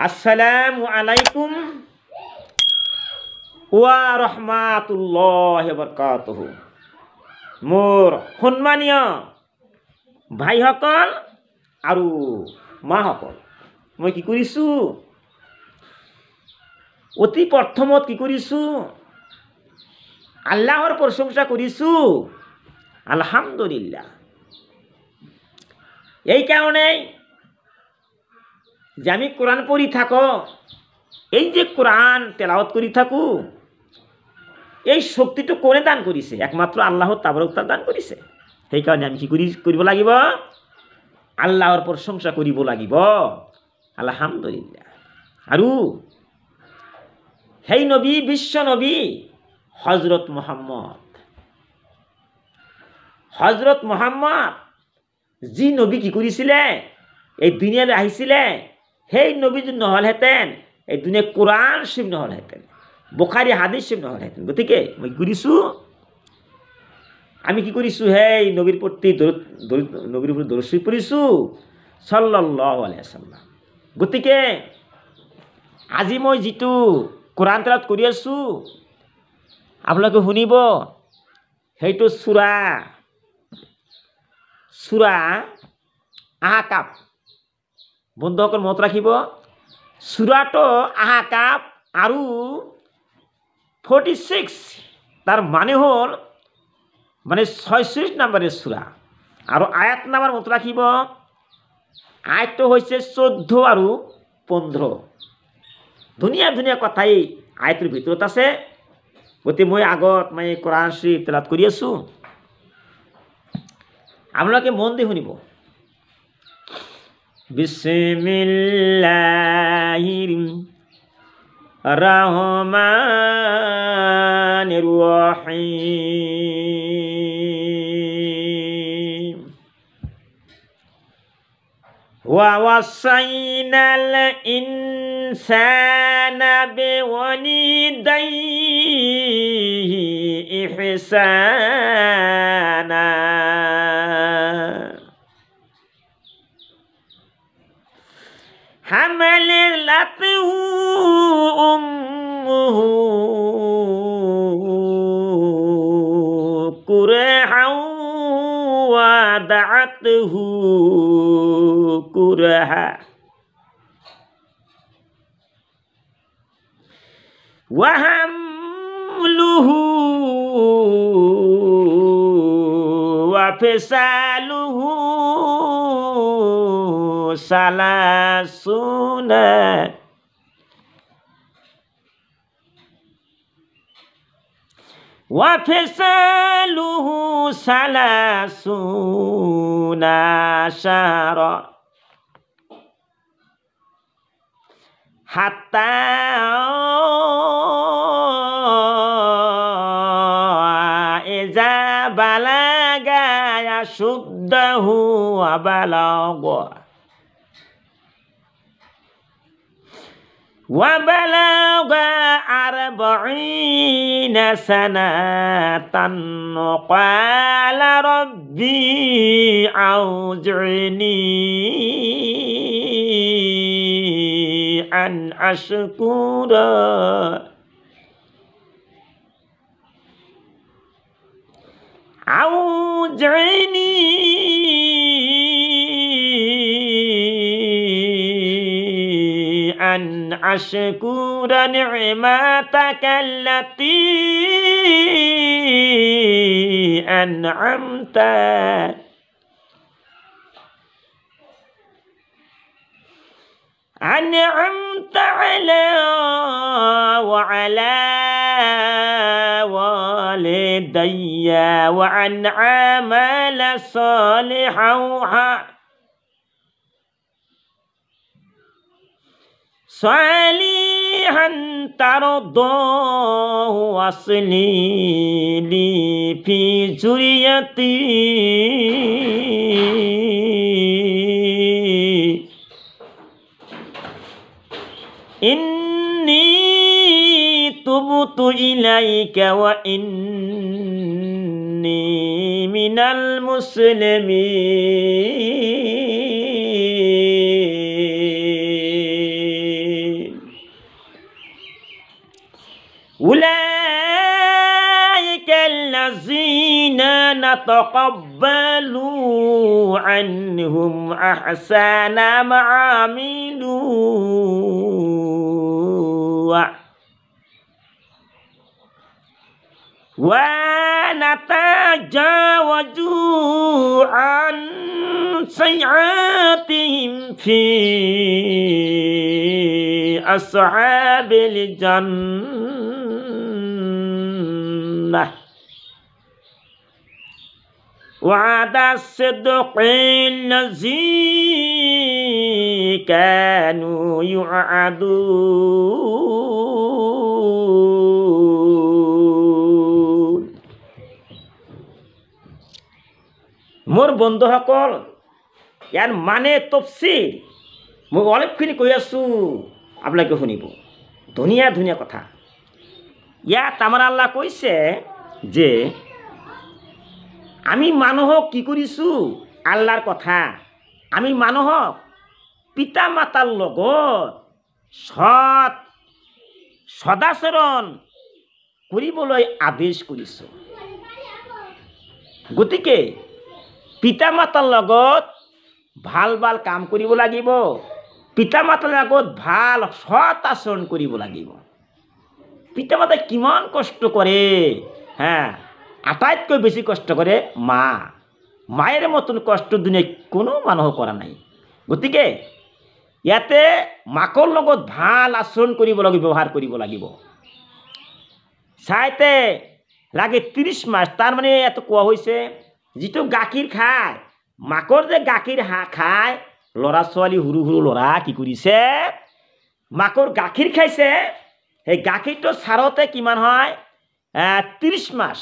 আসসালামু আলাইকুম ওয়া ৰাহমাতুল্লাহি ওয়া বাৰাকাতুহু। মোৰ সন্মানীয় ভাইসকল আৰু মাসকল, মই কি কৰিছোঁ? অতি প্ৰথমত কি কৰিছোঁ? আল্লাহৰ প্ৰশংসা কৰিছোঁ, আলহামদুলিল্লাহ। এই কাৰণেই যে আমি কোৰআন পড়ি থাকো, এই যে কোৰআন তেলাওয়াত কৰি থাকো, এই শক্তিটো কোনে দান কৰিছে? একমাত্ৰ আল্লাহ তাবাৰক তাআলা দান কৰিছে। সেই কাৰণে আমি কি কৰিব লাগিব? আল্লাহৰ প্ৰশংসা কৰিব লাগিব, আলহামদুলিল্লাহ। আৰু সেই নবী, বিশ্ব নবী হযৰত মুহাম্মদ যি নবী কি কৰিছিলে? এই দুনিয়ালৈ আহিছিলে। সেই নবী যদি নহলহেঁতেন, এই দুনিয়া কোৰআন শৰীফ নহলহেঁতেন, বুখাৰী হাদিস শৰীফ নহলহেঁতেন। গতিকে মই কৰিছোঁ, আমি কি কৰিছোঁ? সেই নবীৰ প্ৰতি নবীৰ প্ৰতি দৰুদ শৰীফ পঢ়িছোঁ, সাল্লাল্লাহু আলাইহি ওয়াসাল্লাম। গতিকে আজি মই যিটো কোৰআন তেলাওয়াত কৰি আছোঁ, আপোনালোকে শুনিব। সেইটো সূৰা আহকাফ। বন্ধুসকল মনত ৰাখিব, সূৰাটো আহকাফ আৰু 46, তাৰ মানে হ'ল 46 নম্বৰৰ সূৰা। আৰু আয়াত নম্বৰ মনত ৰাখিব, আয়াতটো হৈছে 14 আৰু 15। ধুনীয়া ধুনীয়া কথা এই আয়াতৰ ভিতৰত আছে। গতিকে মই আগত কোৰআন শৰীফ তেলাওয়াত কৰি আছোঁ, আপোনালোকে মন দি শুনিব। বিসমিল্লাহির রহমানির রহিম। ওয়া ওয়াসাইনাল ইনসানা বিওয়ালিদাইহি ইহসানা। حملته أمه كرها ووضعته كرها وحمله وفصاله salasuna wa fisaluhu salasuna syahra hatta iza balaga yashuddahu wa balagha وبلغ 40 سنة قال ربي أوزعني أن أشكر أن أشكر نعمتك التي أنعمت على وعلى والدي وأن أعمل صالحا ترضاه واصلي لي في ذريتي إني تبت إليك وإني من المسلمين. نتقبل عنهم أحسن ما عملوا ونتجاوز عن سيئاتهم في أصحاب الجنة وعد الصدق الذي كانوا يوعدون মোর বন্ধুসকল ইয়াৰ মানে তফসিল মই অলপখিনি কৈ আছোঁ আপোনালোকে শুনিব ধুনীয়া ধুনীয়া কথা ইয়াত আমাৰ আল্লাহ কৈছে যে আমি মানুহক কি কৰিছোঁ আল্লাহৰ কথা আমি মানুহক পিতা মাতাৰ লগত সদাচৰণ কৰিবলৈ আদেশ কৰিছোঁ গতিকে পিতা মাতাৰ লগত ভাল ভাল কাম কৰিব লাগিব পিতা মাতাৰ লগত ভাল সৎ আচৰণ কৰিব লাগিব পিতা মাতাই কিমান কষ্ট কৰে আটাইতকৈ বেছি কষ্ট কৰে মায়েৰ মতন কষ্ট দুনিয়ায় কোনো মানুহ কৰা নাই গতিকে ইয়াতে মাকৰ লগত ভাল আচৰণ কৰিব লাগিব ব্যৱহাৰ কৰিব লাগিব চাইতে লাগে 30 মাস তাৰ মানে এত কোৱা হৈছে যিটো গাখীৰ খায় মাকৰ যে গাখীৰ খায় ল'ৰা ছোৱালী সৰু সৰু ল'ৰা কি কৰিছে মাকৰ গাখীৰ খাইছে সেই গাখীৰটো সাৰতে কিমান হয় 30 মাস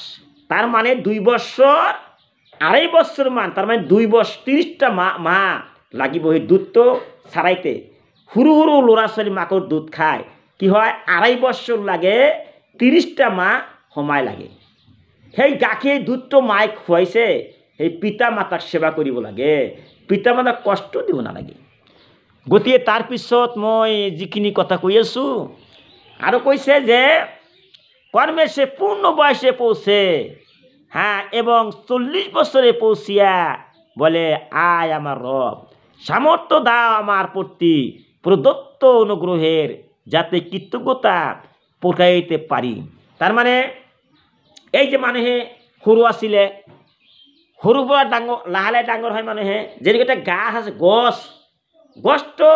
তার মানে 2 বছর 2.5 বছর মান তার মানে 2 বছর 30টা মাহ লাগিব এই দুধটো ছাড়াইতে সৰু সৰু ল'ৰা ছোৱালী মাকৰ দুধ খায় কি হয় 2.5 বছৰ লাগে 30টা মাহ সময় লাগে সেই গাখীৰ দুধটো মায়ে খুৱাইছে সেই পিতা মাতাক সেৱা কৰিব লাগে পিতা মাতাক কষ্ট দিব নালাগে গতিকে তাৰ পিছত মই যিখিনি কথা কৈ আছোঁ আৰু কৈছে যে কর্মে সে পূর্ণ বয়সে পৌঁছে এবং 40 বছরে পৌঁছিয়া বলে আয় আমার রব সামর্থ্য দাও আমার প্রতি প্রদত্ত অনুগ্রহের যাতে কৃতজ্ঞতা প্রকাশিতে পারি তার মানে এই যে মানুহে সৰু আছিলে সৰুৰ পৰা ডাঙৰ লাহে ডাঙৰ হয় মানুহে যেনেকৈ এটা গাছ আছে গছটো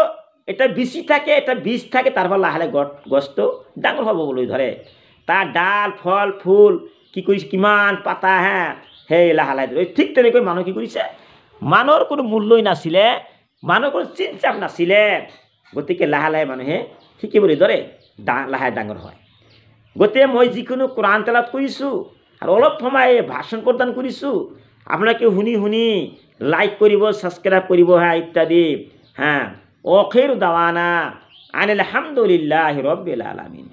এটা বিচি থাকে এটা বীজ থাকে তাৰপৰা লাহে গছটো ডাঙৰ হ'বলৈ ধৰে তাৰ ডাল ফল ফুল কি কৰিছে কিমান পাতা সেই লাহে লাহে ঠিক তেনেকৈ মানুহ কি কৰিছে মানুহৰ কোনো মূল্যই নাছিলে মানুহৰ কোনো চিন্তাপ নাছিলে গতিকে লাহে লাহে মানুহে শিকিবলৈ ধৰে লাহে ডাঙৰ হয় গতিকে মই যিকোনো কোৰআন তেলাওয়াত কৰিছোঁ আৰু অলপ সময় ভাষণ প্ৰদান কৰিছোঁ আপোনালোকে শুনি লাইক কৰিব সাবস্ক্ৰাইব কৰিব ইত্যাদি আখিৰ দাৱানা আনিল হামদুলিল্লাহি ৰাব্বিল আলামিন।